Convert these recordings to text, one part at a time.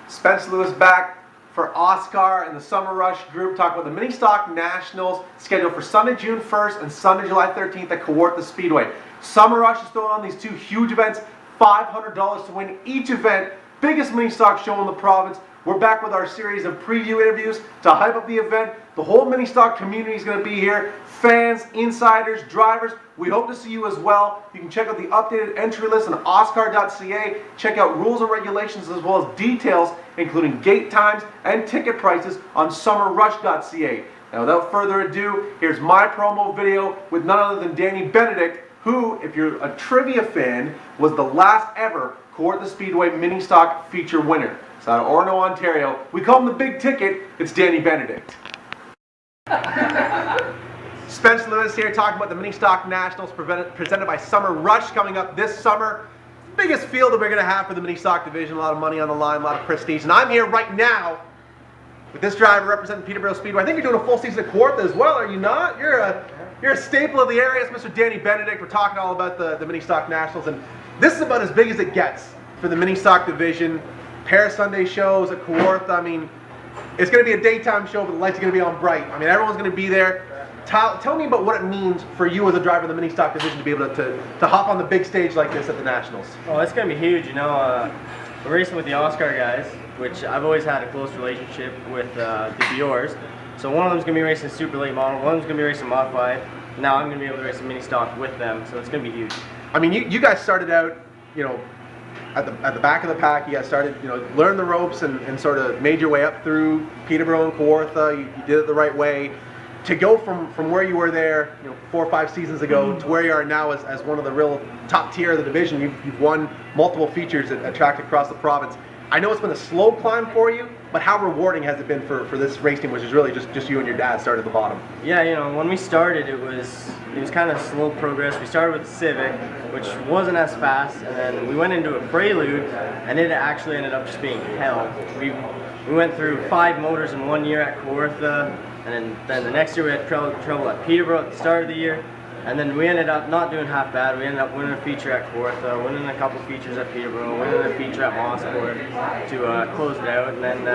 Spencer Lewis back for Oscar and the Summer Rush group, talking about the Mini Stock Nationals scheduled for Sunday, June 1st and Sunday, July 13th at Kawartha Speedway. Summer Rush is throwing on these two huge events, $500 to win each event, biggest mini stock show in the province. We're back with our series of preview interviews to hype up the event. The whole mini stock community is going to be here. Fans, insiders, drivers. We hope to see you as well. You can check out the updated entry list on oscar.ca. Check out rules and regulations as well as details, including gate times and ticket prices on summerrush.ca. Now, without further ado, here's my promo video with none other than Danny Benedict, who, if you're a trivia fan, was the last ever Kawartha Speedway mini stock feature winner. It's out of Orono, Ontario. We call him the Big Ticket. It's Danny Benedict. Spencer Lewis here talking about the Mini Stock Nationals presented by Summer Rush coming up this summer. Biggest field that we're going to have for the Mini Stock division. A lot of money on the line, a lot of prestige. And I'm here right now with this driver representing Peterborough Speedway. I think you're doing a full season at Kawartha as well, are you not? You're a staple of the area. It's Mr. Danny Benedict. We're talking all about the Mini Stock Nationals. And this is about as big as it gets for the Mini Stock division. Pair of Sunday shows at Kawartha. I mean, it's going to be a daytime show, but the lights are going to be on bright. I mean, everyone's going to be there. Tell me about what it means for you as a driver in the Mini Stock division to be able to hop on the big stage like this at the Nationals. Oh, it's going to be huge. You know, we're racing with the Oscar guys, which I've always had a close relationship with the Biors. So one of them's going to be racing Super Late Model, one of them's going to be racing Modified. Now I'm going to be able to race a Mini Stock with them, so it's going to be huge. I mean, you guys started out, you know, at the back of the pack. You guys started, you know, learned the ropes and sort of made your way up through Peterborough and Kawartha. You did it the right way. To go from where you were there, you know, 4 or 5 seasons ago to where you are now as one of the real top tier of the division, you've won multiple features at track across the province. I know it's been a slow climb for you, but how rewarding has it been for this race team, which is really just you and your dad started at the bottom? Yeah, you know, when we started, it was kind of slow progress. We started with the Civic, which wasn't as fast, and then we went into a Prelude, and it actually ended up just being hell. We went through 5 motors in 1 year at Kawartha, and then the next year we had trouble at Peterborough at the start of the year, and then we ended up not doing half bad. We ended up winning a feature at Kawartha, winning a couple features at Peterborough, winning a feature at Mosport to close it out, and then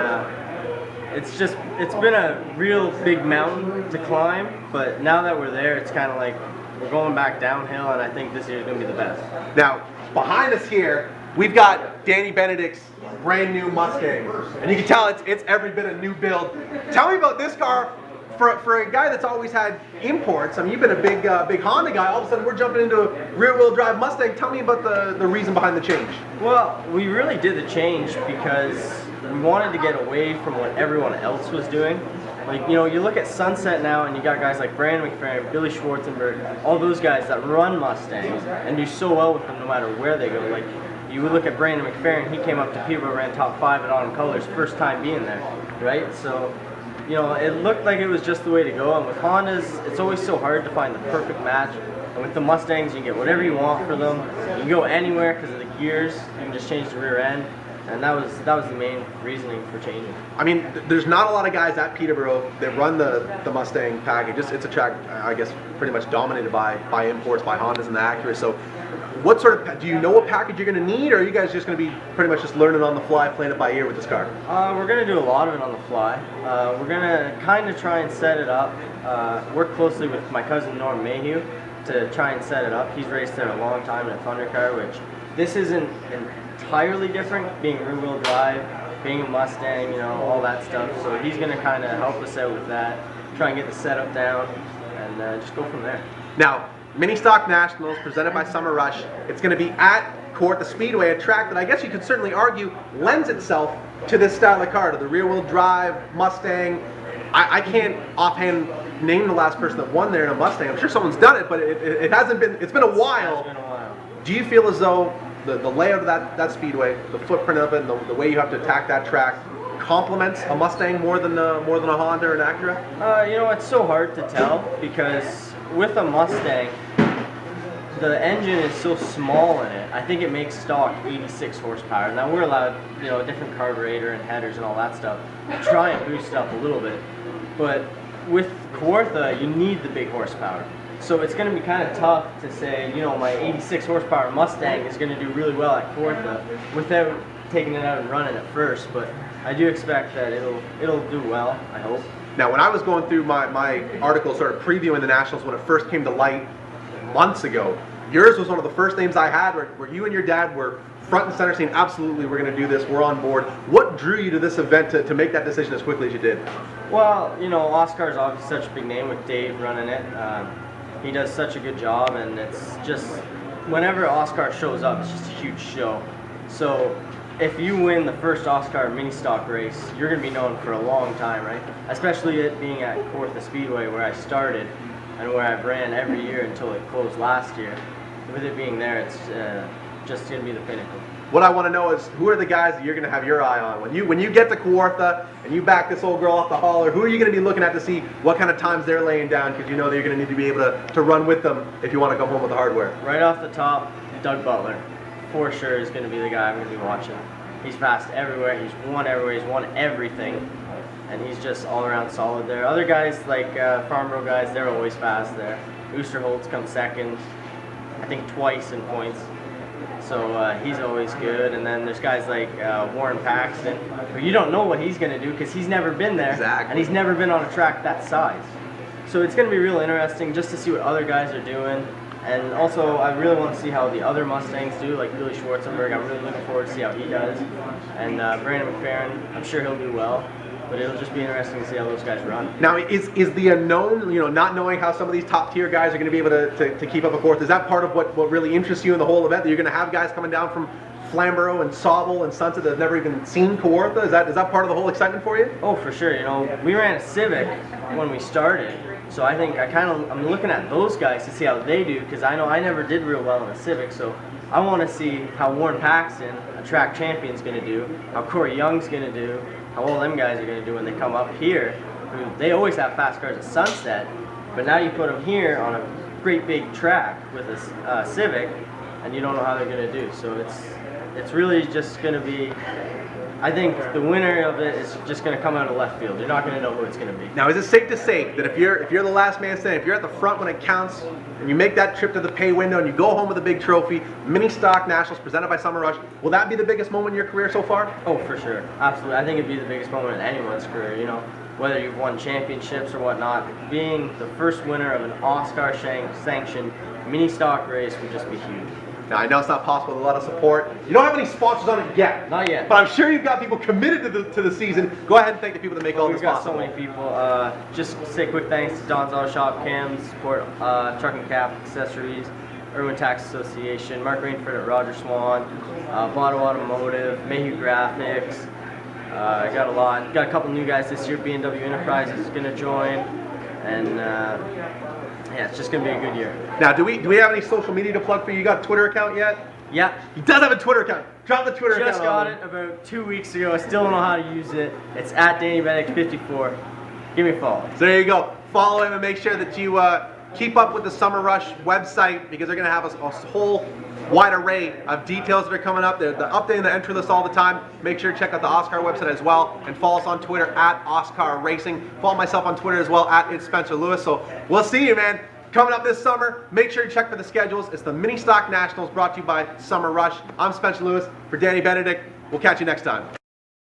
it's been a real big mountain to climb, but now that we're there, it's kind of like we're going back downhill, and I think this year is going to be the best. Now, behind us here, we've got Danny Benedict's brand new Mustang, and you can tell it's every bit a new build. Tell me about this car. For a guy that's always had imports, I mean, you've been a big Honda guy. All of a sudden, we're jumping into a rear-wheel drive Mustang. Tell me about the reason behind the change. Well, we really did the change because we wanted to get away from what everyone else was doing. Like, you know, you look at Sunset now, and you got guys like Brandon McFerrin, Billy Schwarzenberg, all those guys that run Mustangs and do so well with them no matter where they go. Like, you would look at Brandon McFerrin. He came up to Peterborough, ran top 5 at Autumn Colors, first time being there, right? So, you know, it looked like it was just the way to go, and with Hondas, it's always so hard to find the perfect match. And with the Mustangs, you can get whatever you want for them. You can go anywhere because of the gears. You can just change the rear end, and that was the main reasoning for changing. I mean, there's not a lot of guys at Peterborough that run the Mustang package. It's a track, I guess, pretty much dominated by imports, by Hondas and the Acura. So, what sort of, do you know what package you're going to need, or are you guys just going to be pretty much just learning on the fly, playing it by ear with this car? We're going to do a lot of it on the fly. We're going to kind of try and set it up, work closely with my cousin Norm Mayhew to try and set it up. He's raced there a long time in a Thunder car, which this isn't entirely different, being rear-wheel drive, being a Mustang, you know, all that stuff. So he's going to kind of help us out with that, try and get the setup down, and just go from there. Now, Mini Stock Nationals presented by Summer Rush. It's going to be at Kawartha Speedway, a track that I guess you could certainly argue lends itself to this style of car, to the rear-wheel drive Mustang. I can't offhand name the last person that won there in a Mustang. I'm sure someone's done it, but it hasn't been. It's been a while. It's been a while. Do you feel as though the layout of that speedway, the footprint of it, and the way you have to attack that track complements a Mustang more than a Honda or an Acura? You know, it's so hard to tell because with a Mustang, the engine is so small in it. I think it makes stock 86 horsepower. Now we're allowed, you know, a different carburetor and headers and all that stuff. Try and boost up a little bit, but with Kawartha, you need the big horsepower. So it's going to be kind of tough to say, you know, my 86 horsepower Mustang is going to do really well at Kawartha without taking it out and running at first, but I do expect that it'll do well, I hope. Now, when I was going through my article sort of previewing the Nationals when it first came to light months ago, yours was one of the first names I had where you and your dad were front and center saying, absolutely, we're going to do this, we're on board. What drew you to this event to make that decision as quickly as you did? Well, you know, Oscar's obviously such a big name with Dave running it. He does such a good job, and it's just, whenever Oscar shows up, it's just a huge show. So if you win the first Oscar mini stock race, you're going to be known for a long time, right? Especially it being at Kawartha Speedway where I started and where I've ran every year until it closed last year. With it being there, it's just going to be the pinnacle. What I want to know is, who are the guys that you're going to have your eye on? When you get to Kawartha and you back this old girl off the hauler, who are you going to be looking at to see what kind of times they're laying down, because you know that you're going to need to be able to run with them if you want to come home with the hardware? Right off the top, Doug Butler, for sure, is going to be the guy I'm going to be watching. He's fast everywhere, he's won everything, and he's just all around solid there. Other guys like Farm Row guys, they're always fast there. Oosterholtz comes second, I think twice in points. So he's always good, and then there's guys like Warren Paxton, who you don't know what he's going to do because he's never been there, exactly. And he's never been on a track that size. So it's going to be real interesting just to see what other guys are doing, and also I really want to see how the other Mustangs do, like Billy Schwarzenberg. I'm really looking forward to see how he does, and Brandon McFerrin, I'm sure he'll do well. But it'll just be interesting to see how those guys run. Now, is the unknown, you know, not knowing how some of these top tier guys are going to be able to keep up a course, is that part of what really interests you in the whole event? That you're going to have guys coming down from Flamborough and Sauble and Sunset that have never even seen Kawartha? Is that part of the whole excitement for you? Oh, for sure. You know, we ran a Civic when we started, so I think I'm looking at those guys to see how they do, because I know I never did real well in a Civic, so I want to see how Warren Paxton, a track champion, is going to do, how Corey Young's going to do, how all them guys are going to do when they come up here. They always have fast cars at Sunset, but now you put them here on a great big track with a Civic, and you don't know how they're going to do. So it's really just going to be, I think the winner of it is just going to come out of left field. You're not going to know who it's going to be. Now, is it safe to say that if you're the last man standing, if you're at the front when it counts, and you make that trip to the pay window and you go home with a big trophy, Mini Stock Nationals presented by Summer Rush, will that be the biggest moment in your career so far? Oh, for sure. Absolutely. I think it'd be the biggest moment in anyone's career, you know, whether you've won championships or whatnot. Being the first winner of an Oscar-sanctioned mini stock race would just be huge. Now, I know it's not possible with a lot of support. You don't have any sponsors on it yet. Not yet. But I'm sure you've got people committed to the season. Go ahead and thank the people that make all this possible. We've got so many people. Just say quick thanks to Don's Auto Shop, Cam Support, Truck and Cap Accessories, Irwin Tax Association, Mark Rainford at Roger Swan, Botto Automotive, Mayhew Graphics. I got a lot. Got a couple new guys this year. B&W Enterprises is going to join, and yeah, it's just going to be a good year. Now, do we have any social media to plug for you? You got a Twitter account yet? Yeah. He does have a Twitter account. Drop the Twitter account. Just got it about 2 weeks ago. I still don't know how to use it. It's at Danny Benedict 54. Give me a follow. So there you go. Follow him and make sure that you keep up with the Summer Rush website, because they're going to have a whole wide array of details that are coming up. They're updating the entry list all the time. Make sure to check out the Oscar website as well, and follow us on Twitter at Oscar Racing. Follow myself on Twitter as well at It's Spencer Lewis. So we'll see you, man. Coming up this summer, make sure you check for the schedules. It's the Mini Stock Nationals brought to you by Summer Rush. I'm Spencer Lewis for Danny Benedict. We'll catch you next time.